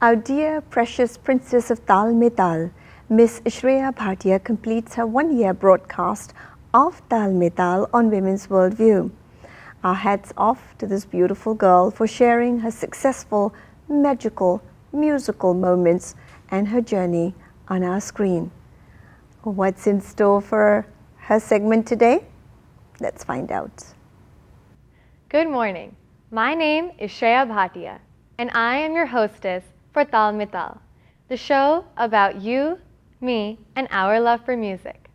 Our dear precious Princess of Tal Mithal, Miss Shreya Bhatia completes her one-year broadcast of Tal Mithal on Women's Worldview. Our hats off to this beautiful girl for sharing her successful, magical, musical moments and her journey on our screen. What's in store for her segment today? Let's find out. Good morning. My name is Shreya Bhatia, and I am your hostess for Tal Mithal, the show about you, me, and our love for music.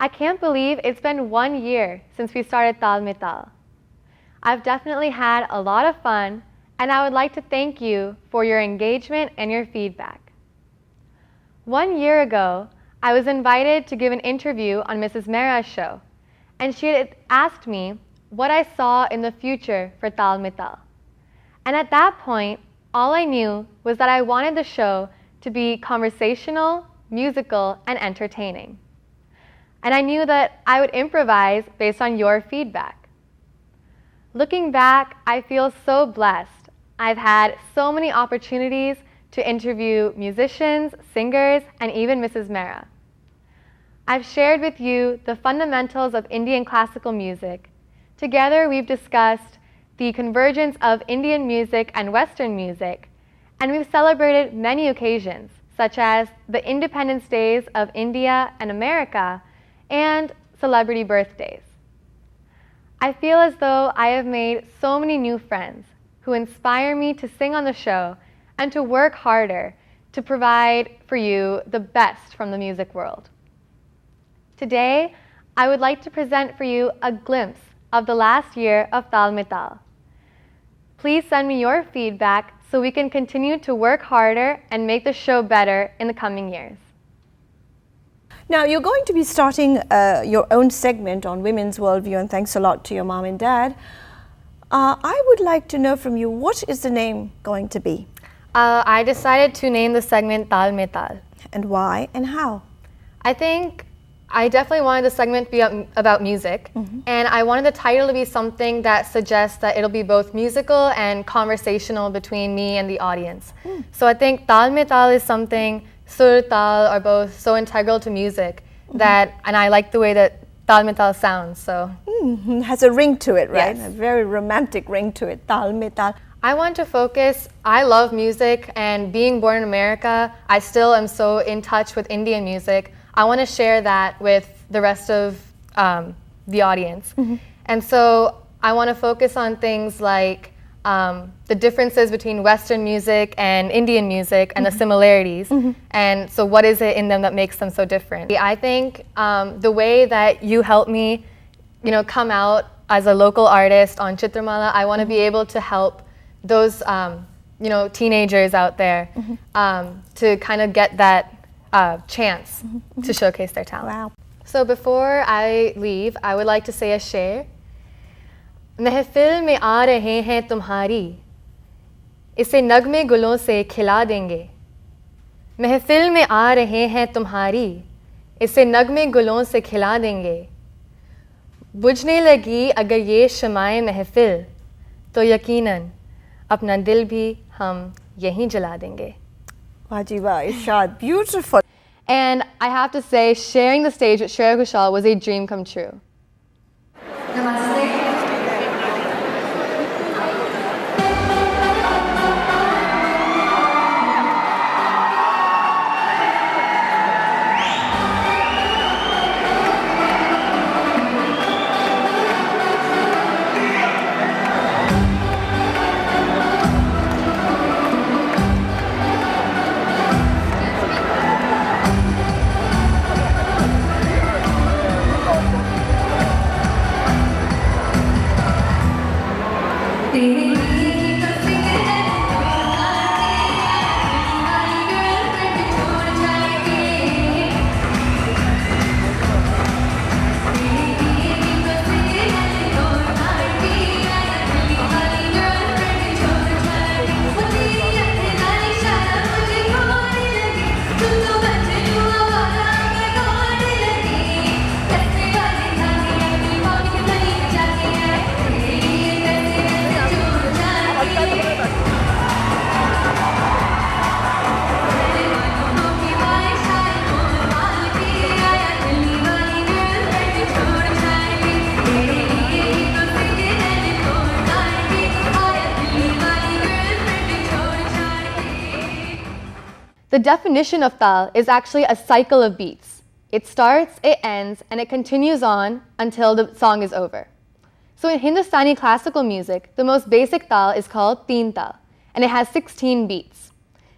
I can't believe it's been 1 year since we started Tal Mithal. I've definitely had a lot of fun, and I would like to thank you for your engagement and your feedback. 1 year ago, I was invited to give an interview on Mrs. Mehra's show, and she had asked me what I saw in the future for Tal Mithal. And at that point, all I knew was that I wanted the show to be conversational, musical, and entertaining. And I knew that I would improvise based on your feedback. Looking back, I feel so blessed. I've had so many opportunities to interview musicians, singers, and even Mrs. Mehra. I've shared with you the fundamentals of Indian classical music. Together, we've discussed the convergence of Indian music and Western music, and we've celebrated many occasions, such as the Independence Days of India and America, and celebrity birthdays. I feel as though I have made so many new friends who inspire me to sing on the show and to work harder to provide for you the best from the music world. Today, I would like to present for you a glimpse of the last year of Tal Mithal. Please send me your feedback so we can continue to work harder and make the show better in the coming years. Now, you're going to be starting your own segment on Women's Worldview, and thanks a lot to your mom and dad. I would like to know from you, what is the name going to be? I decided to name the segment Tal Mithal. And why and how? I think I definitely wanted the segment to be about music, and I wanted the title to be something that suggests that it'll be both musical and conversational between me and the audience. So I think Tal Mithal is something, sur, tal are both so integral to music that, and I like the way that Tal Mithal sounds, so. Has a ring to it, right? Yes. A very romantic ring to it, Tal Mithal. I want to focus, I love music, and being born in America, I still am so in touch with Indian music. I want to share that with the rest of the audience. And so I want to focus on things like the differences between Western music and Indian music and the similarities. And so what is it in them that makes them so different? I think the way that you help me, come out as a local artist on Chitramala, I want to be able to help those, teenagers out there to kind of get that chance to showcase their talent. Wow. So before I leave, I would like to say a share. महफिल में आ रहे हैं तुम्हारी, इसे नगमे गुलों से खिला देंगे. महफिल में आ रहे हैं तुम्हारी, इसे नगमे गुलों से खिला देंगे. बुझने लगी अगर ये शमाए महफिल, तो यकीनन अपना दिल भी हम यहीं जला देंगे. Wajiba, Ishad, beautiful. And I have to say, sharing the stage with Shreya Ghoshal was a dream come true. Namaste. The definition of Tal is actually a cycle of beats. It starts, it ends, and it continues on until the song is over. So in Hindustani classical music, the most basic Tal is called Teen Tal, and it has 16 beats.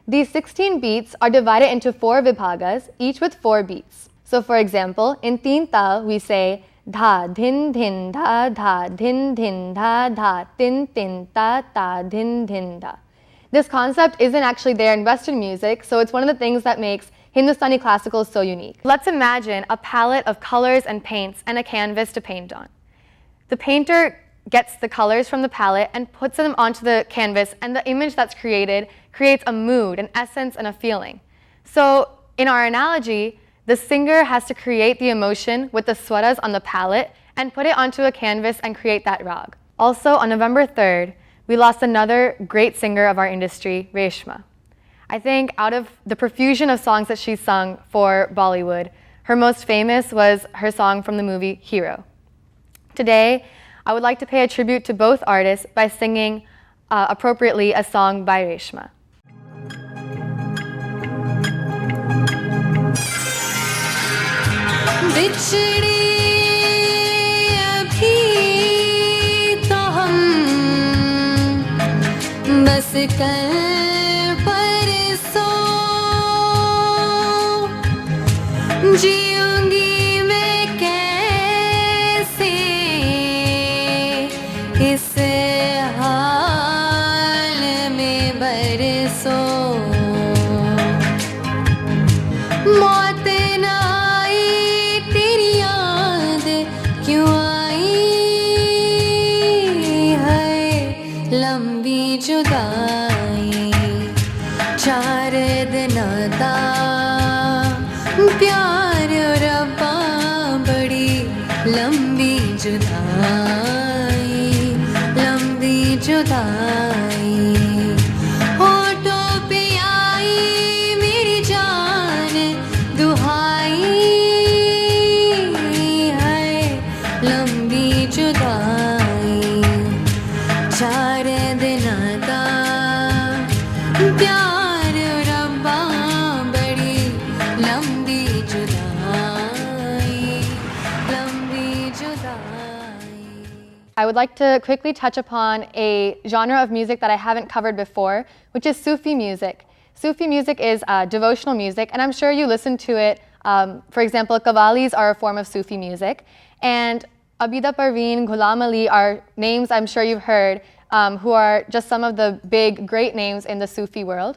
These 16 beats are divided into 4 vibhagas, each with 4 beats. So for example, in Teen Tal, we say dha dhin dhin dha dha dhin dhin dha dha tin tin ta ta dhin dhin dha. This concept isn't actually there in Western music, so it's one of the things that makes Hindustani classical so unique. Let's imagine a palette of colors and paints and a canvas to paint on. The painter gets the colors from the palette and puts them onto the canvas, and the image that's created creates a mood, an essence, and a feeling. So in our analogy, the singer has to create the emotion with the swaras on the palette and put it onto a canvas and create that rag. Also, on November 3rd, we lost another great singer of our industry, Reshma. I think out of the profusion of songs that she sung for Bollywood, her most famous was her song from the movie Hero. Today, I would like to pay a tribute to both artists by singing appropriately a song by Reshma. बस कल परसों जीऊंगी मैं कैसे इस हाल में बरसों मौत न आई तेरी याद क्यों आई है लंबी जुदाई 4 दिन दा प्यार रब्बा बड़ी लंबी जुदाई लंबी जुदाई होठों पे आई मेरी जान दुहाई है लंबी जुदाई 4 दिन दा प्यार रब्बा बड़ी लंबी जुदाई लंबी जुदाई. I would like to quickly touch upon a genre of music that I haven't covered before, which is Sufi music. Sufi music is devotional music, and I'm sure you listen to it. For example, qawwalis are a form of Sufi music, and Abida Parveen, Ghulam Ali are names I'm sure you've heard, who are just some of the big, great names in the Sufi world.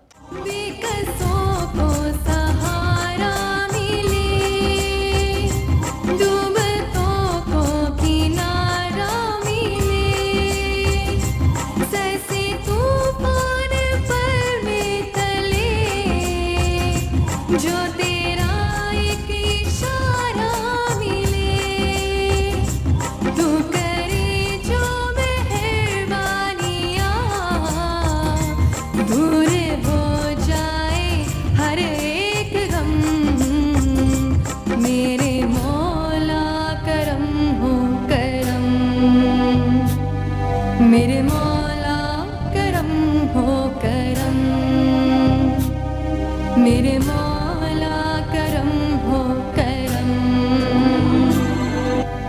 जो तेरा एक इशारा मिले तू करे जो मेहरबानियाँ दूर हो जाए हर एक गम मेरे मौला करम हो करम मेरे मौला करम हो करम मेरे मौला करम हो करम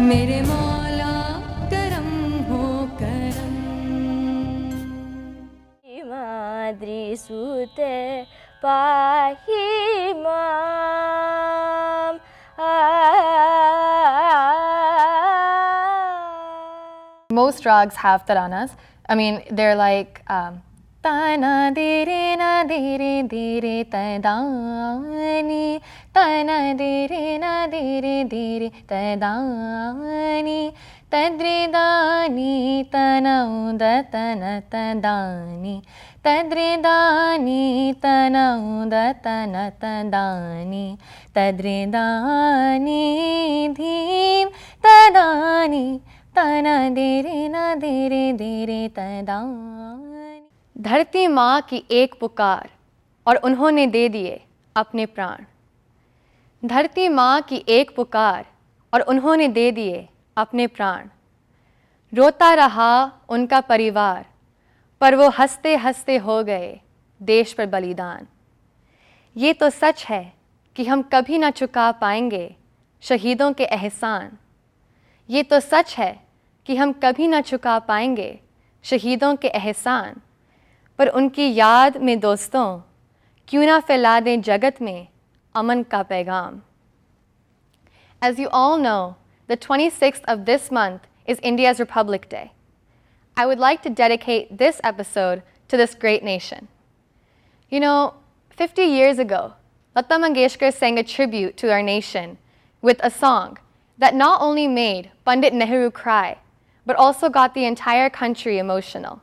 मेरे मौला करम हो करम माद्री सूते पाही माम Most rags have taranas. I mean, they're like tana dire na dire dire tadani tana dire na dire dire tadani tadre dani tanauda tana tadani tadre dani tanauda tana tadani tadre dani dheem tadani tana dire na dire dire tadani. धरती माँ की एक पुकार और उन्होंने दे दिए अपने प्राण. धरती माँ की एक पुकार और उन्होंने दे दिए अपने प्राण. रोता रहा उनका परिवार पर वो हंसते हंसते हो गए देश पर बलिदान. ये तो सच है कि हम कभी ना चुका पाएंगे शहीदों के एहसान। ये तो सच है कि हम कभी ना चुका पाएंगे शहीदों के एहसान। पर उनकी याद में दोस्तों क्यों ना फैला दें जगत में अमन का पैगाम। As you all know, the 26th of this month is India's Republic Day. I would like to dedicate this episode to this great nation. You know, 50 years ago, Lata Mangeshkar sang a tribute to our nation with a song that not only made Pandit Nehru cry, but also got the entire country emotional.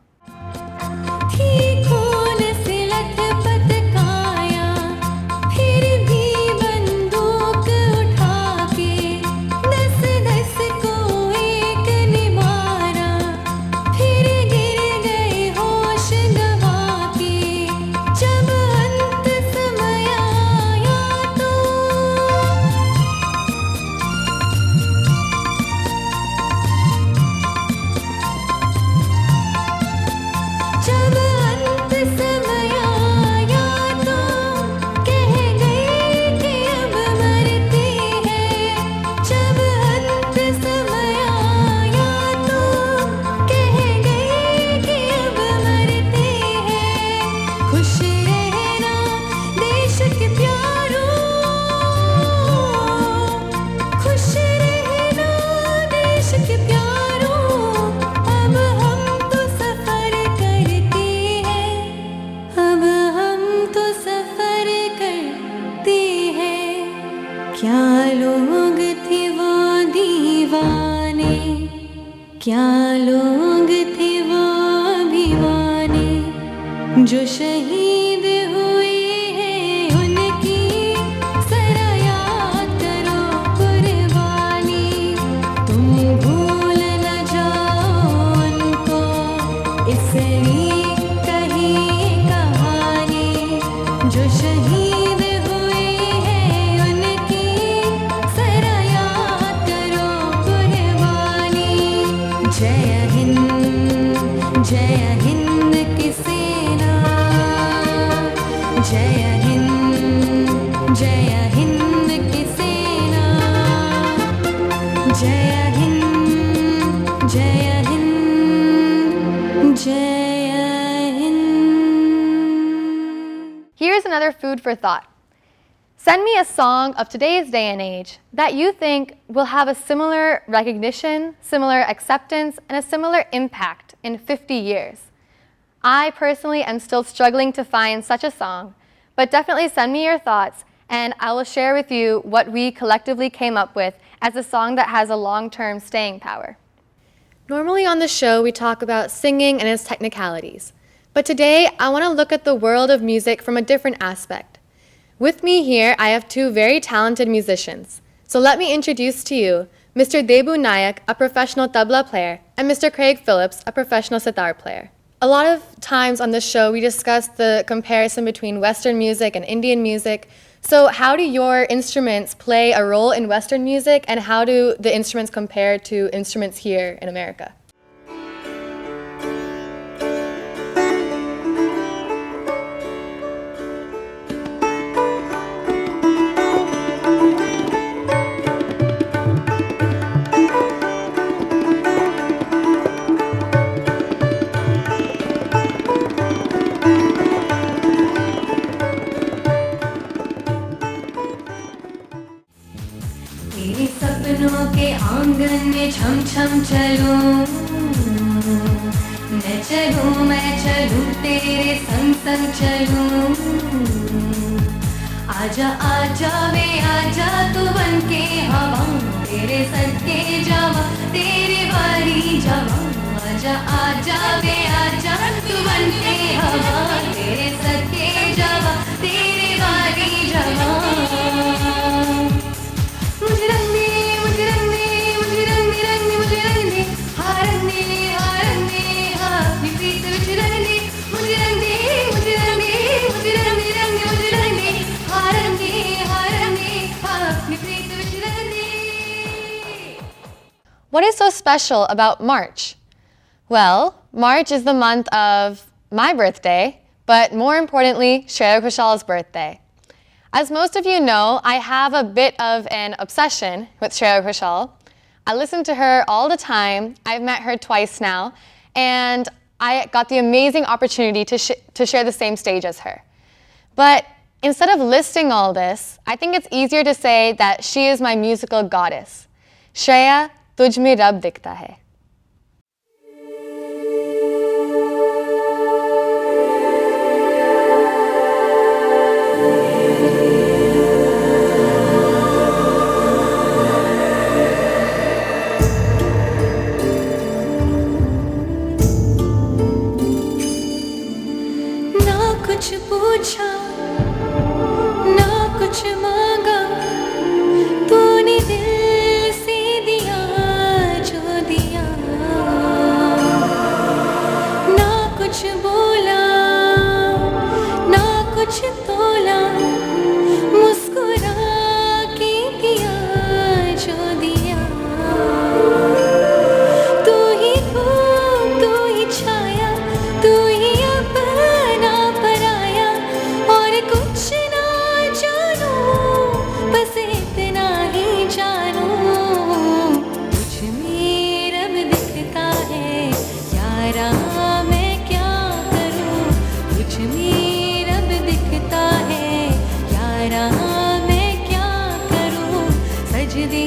क्या लोग थे वो अभिमानी जो शहीद हुए हैं उनकी जरा याद करो कुर्बानी। तुम भूल न जाओ उनको इसलिए कही कहानी जो शहीद हुए हैं उनकी जरा याद करो कुर्बानी। जय हिंद की सेना, जय हिंद की सेना, जय हिंद जय Hind. Here's another food for thought. Send me a song of today's day and age that you think will have a similar recognition, similar acceptance, and a similar impact in 50 years. I personally am still struggling to find such a song, but definitely send me your thoughts and I will share with you what we collectively came up with as a song that has a long-term staying power. Normally on the show we talk about singing and its technicalities, but today I want to look at the world of music from a different aspect. With me here, I have two very talented musicians. So let me introduce to you Mr. Debu Nayak, a professional tabla player, and Mr. Craig Phillips, a professional sitar player. A lot of times on this show, we discuss the comparison between Western music and Indian music. So how do your instruments play a role in Western music, and how do the instruments compare to instruments here in America? तेरे सपनों के आंगन में छम छम चलूं, मैं चलूं तेरे संग संग चलूं। आजा आजा वे आजा तू बन के हवा, तेरे सर के जावा तेरे वाली जावा। आजा आजा वे आजा तू बन के हवा, तेरे सर के जावा तेरे वाली जावा। मुझे रंग दे, मुझे रंग दे, मुझे रंग दे, मुझे रंग दे, हाँ रंग दे, हाँ रंग दे, हाँ अपनी प्रीत विच रंग दे। मुझे रंग दे, मुझे रंग दे, मुझे रंग दे, मुझे रंग दे, हाँ रंग दे, हाँ रंग दे, हाँ अपनी प्रीत विच रंग दे। What is so special about March? Well, March is the month of my birthday, but more importantly, Shreya Ghoshal's birthday. As most of you know, I have a bit of an obsession with Shreya Bhatia. I listen to her all the time. I've met her twice now, and I got the amazing opportunity to share the same stage as her. But instead of listing all this, I think it's easier to say that she is my musical goddess. Shreya, tujh mein rab dikhta hai. कुछ पूछा ना कुछ मांगा तूने दिल से दिया जो दिया ना कुछ बोला ना कुछ तोला मुस्कुरा के दिया जो दिया तू ही धूप तू ही छाया तू ही अपना पराया और कुछ ना जानू बस इतना ही जानू तुझ में रब दिखता है यारा मैं क्या करूं तुझ में रब दिखता है यारा मैं क्या करूं सजदे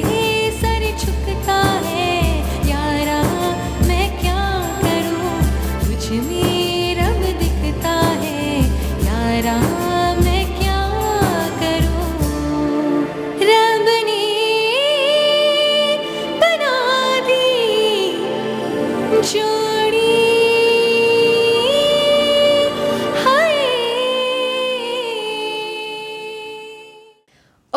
सर झुकता है यारा मैं क्या करूं तुझ में रब दिखता है यारा मैं क्या करूं रब ने बना दी जोड़ी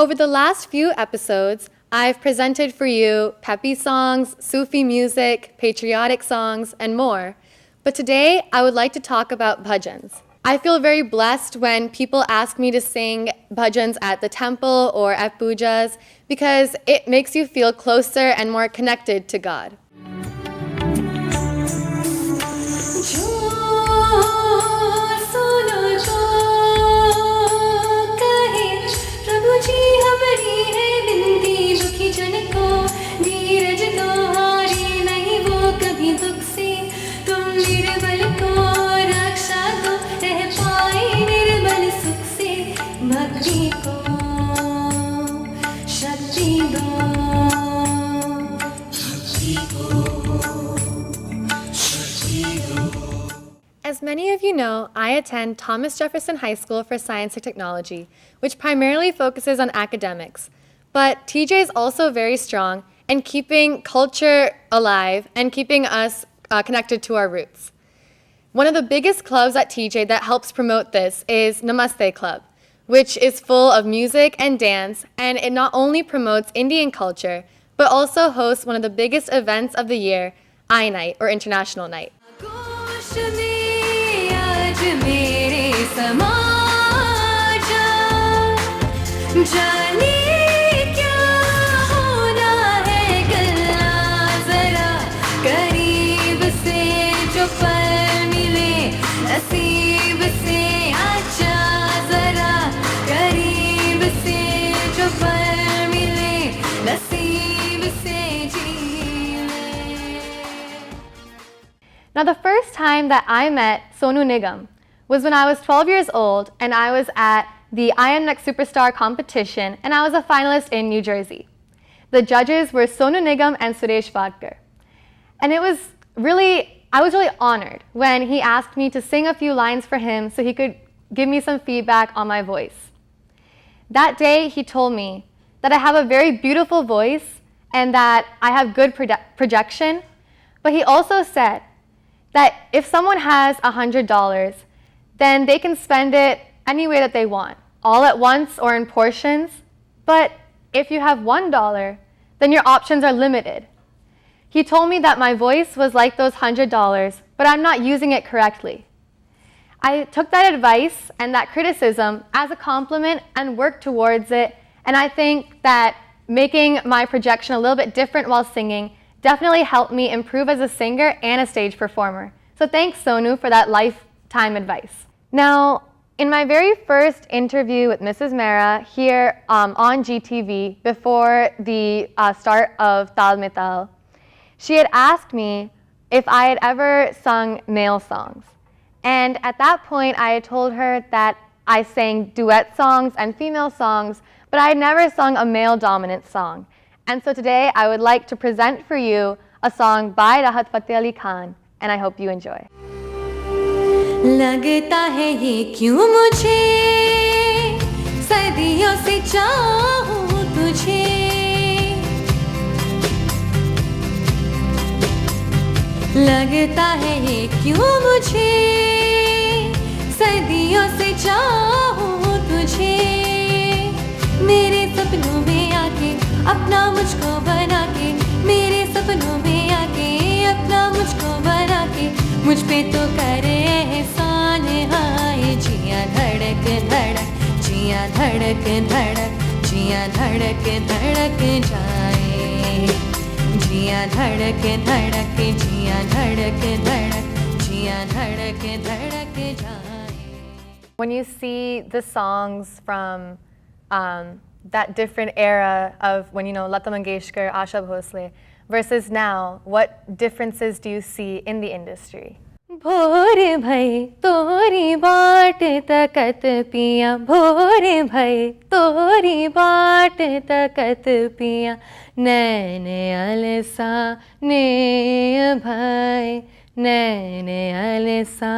Over the last few episodes, I've presented for you peppy songs, Sufi music, patriotic songs, and more. But today, I would like to talk about bhajans. I feel very blessed when people ask me to sing bhajans at the temple or at pujas because it makes you feel closer and more connected to God. जो सुनो जो कहे प्रभु जी हमारी है विनती दुखी जन को धीरज तो हारे नहीं वो कभी दुख से तुम निर्बल को रक्षा दो रह पाए निर्बल सुख से भक्ति को शक्ति दो As many of you know, I attend Thomas Jefferson High School for Science and Technology, which primarily focuses on academics. But TJ is also very strong in keeping culture alive and keeping us connected to our roots. One of the biggest clubs at TJ that helps promote this is Namaste Club, which is full of music and dance, and it not only promotes Indian culture, but also hosts one of the biggest events of the year, I Night, or International Night. गोश में आज मेरे समा जा जाने क्या होना है गल्ला जरा करीब से जो पल मिले नसीब से आजा जरा करीब से जो पल मिले नसीब से जी ले Now, the first time that I met Sonu Nigam was when I was 12 years old and I was at the I Am Next Superstar competition and I was a finalist in New Jersey. The judges were Sonu Nigam and Suresh Vadkar. And I was really honored when he asked me to sing a few lines for him so he could give me some feedback on my voice. That day, he told me that I have a very beautiful voice and that I have good projection, but he also said that if someone has $100, then they can spend it any way that they want, all at once or in portions. But if you have $1, then your options are limited. He told me that my voice was like those $100, but I'm not using it correctly. I took that advice and that criticism as a compliment and worked towards it, and I think that making my projection a little bit different while singing definitely helped me improve as a singer and a stage performer. So thanks, Sonu, for that lifetime advice. Now, In my very first interview with Mrs. Mehra here on GTV before the start of Tal Mithal, she had asked me if I had ever sung male songs. And at that point, I had told her that I sang duet songs and female songs, but I had never sung a male-dominant song. And so today, I would like to present for you a song by Rahat Fateh Ali Khan, and I hope you enjoy. लगता है ये क्यों मुझे सदियों से चाहूं तुझे लगता है ये क्यों मुझे सदियों से चाहूं तुझे मेरे सपनों में आके अपना मुझको बना के मेरे सपनों में आके अपना मुझको बना के मुझ पे तो करे एहसान हाय जिया धड़क धड़क जिया धड़क धड़क जिया धड़क धड़क जाए जिया धड़क धड़क जिया धड़क धड़क जिया धड़क धड़क जाए. When you see the songs from that different era of when, you know, Lata Mangeshkar, Asha Bhosle versus now, what differences do you see in the industry? भोरे भई तोरी बाट तकत पिया भोरे भई तोरी बाट तकत पिया नैन अलसा ने भई नैन अलसा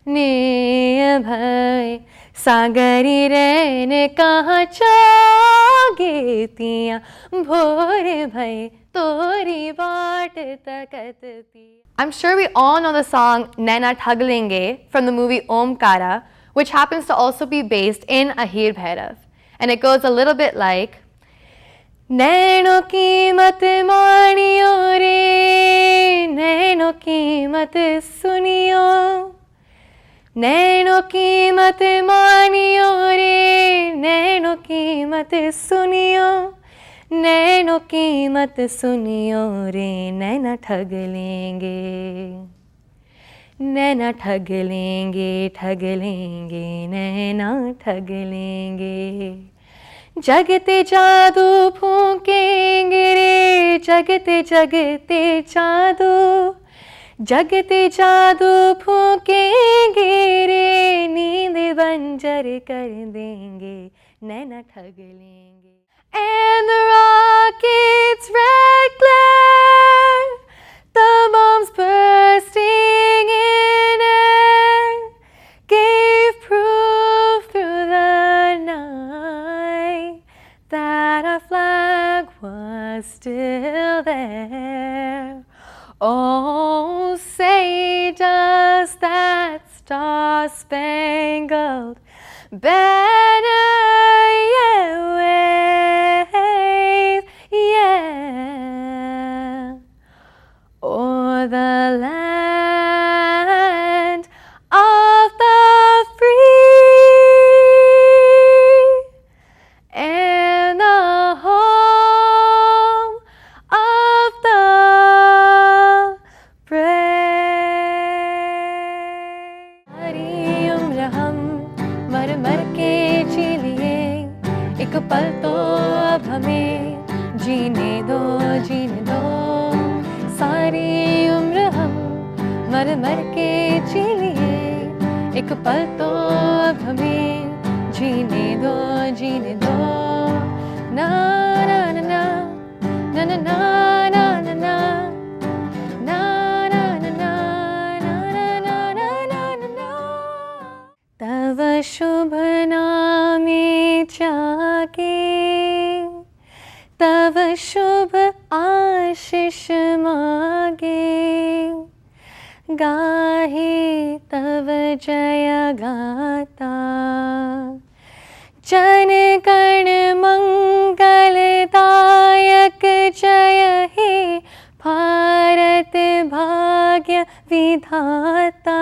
ने भई सागरी रैन कहाँ जागे पिया भोरे भई तोरी बाट तकत पिया. I'm sure we all know the song Naina Thag Lenge from the movie Omkara, which happens to also be based in Ahir Bhairav. And it goes a little bit like, nano कीमत मानियो रे nano कीमत सुनियो nano कीमत मानियो रे nano कीमत सुनियो नैनो कीमत सुनियो रे नैना ठग लेंगे नैना ठग लेंगे नैना ठग लेंगे जगते जादू फूकेंगे रे जगते जगते जादू जगते जादू फूकेंगे रे नींद बंजर कर देंगे नैना ठग लेंगे. And the rocket's red glare, the bombs bursting in air, gave proof through the night that our flag was still there. Oh, say does that star-spangled banner yet wave, yeah, o'er the land of the free and the home of the brave. सारी उम्र हम मर मर के जी लिए एक पल तो अब हमें जीने दो सारी उम्र हम मर मर के जी लिए एक पल तो अब हमें जीने दो ना ना ना ना ना ना ना ना ना ना तव शुभ नामे जाके तव शुभ आशीष मागे गाहे तव जय गाता जन गण मंगलदायक जय हे भारत भाग्य विधाता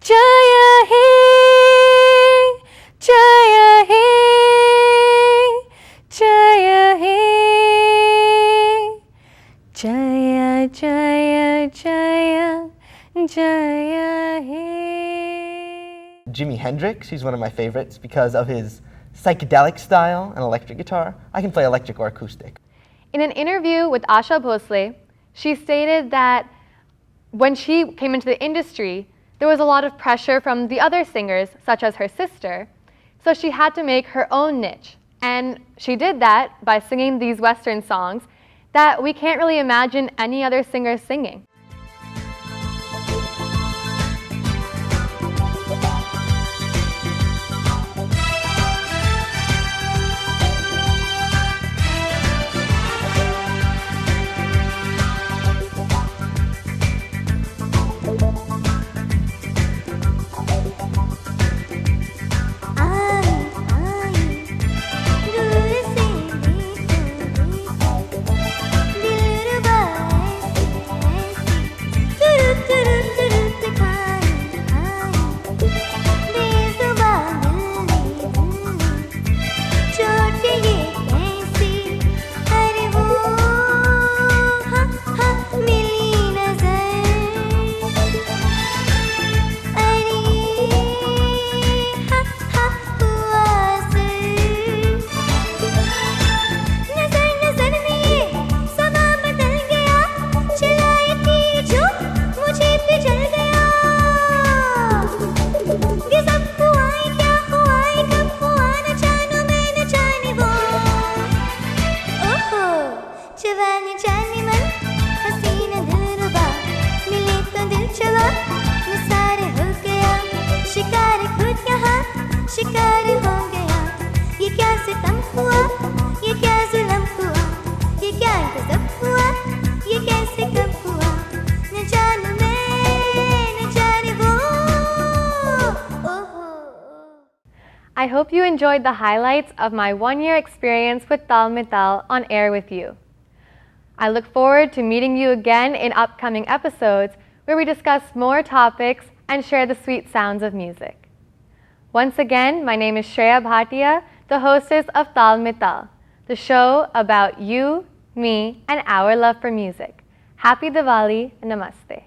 जय हे जय हे जय हे जय जय जय जय हे. Jimi Hendrix. He's one of my favorites because of his psychedelic style and electric guitar. I can play electric or acoustic. In an interview with Asha Bhosle, she stated that when she came into the industry, there was a lot of pressure from the other singers, such as her sister, so she had to make her own niche. And she did that by singing these Western songs that we can't really imagine any other singer singing. I hope you enjoyed the highlights of my one-year experience with Tal Mithal on air with you. I look forward to meeting you again in upcoming episodes where we discuss more topics and share the sweet sounds of music. Once again, my name is Shreya Bhatia, the hostess of Tal Mithal, the show about you, me, and our love for music. Happy Diwali and Namaste.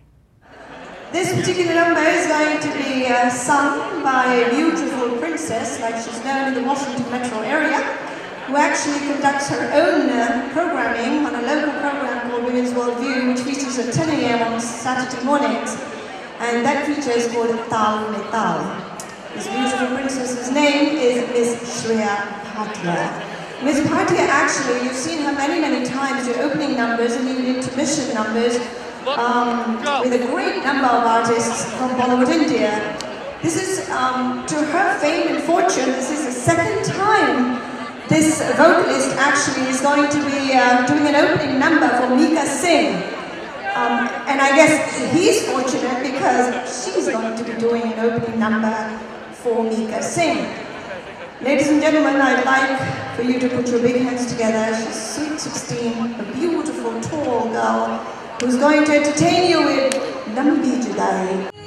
This particular number is going to be sung by a beautiful princess, like she's known in the Washington metro area, who actually conducts her own programming on a local program called Women's Worldview, which features at 10 a.m. on Saturday mornings. And that feature is called Tal Mithal. This beautiful princess's name is Miss Shreya Bhatia. Miss Bhatia, actually, you've seen her many, many times, your opening numbers and even intermission numbers, with a great number of artists from Bollywood, India. This is, to her fame and fortune, this is the second time this vocalist actually is going to be doing an opening number for Mika Singh. And I guess he's fortunate because she's going to be doing an opening number for Mika Singh. Ladies and gentlemen, I'd like for you to put your big hands together. She's sweet 16, a beautiful, tall girl, who's going to entertain you with Lambi Judai.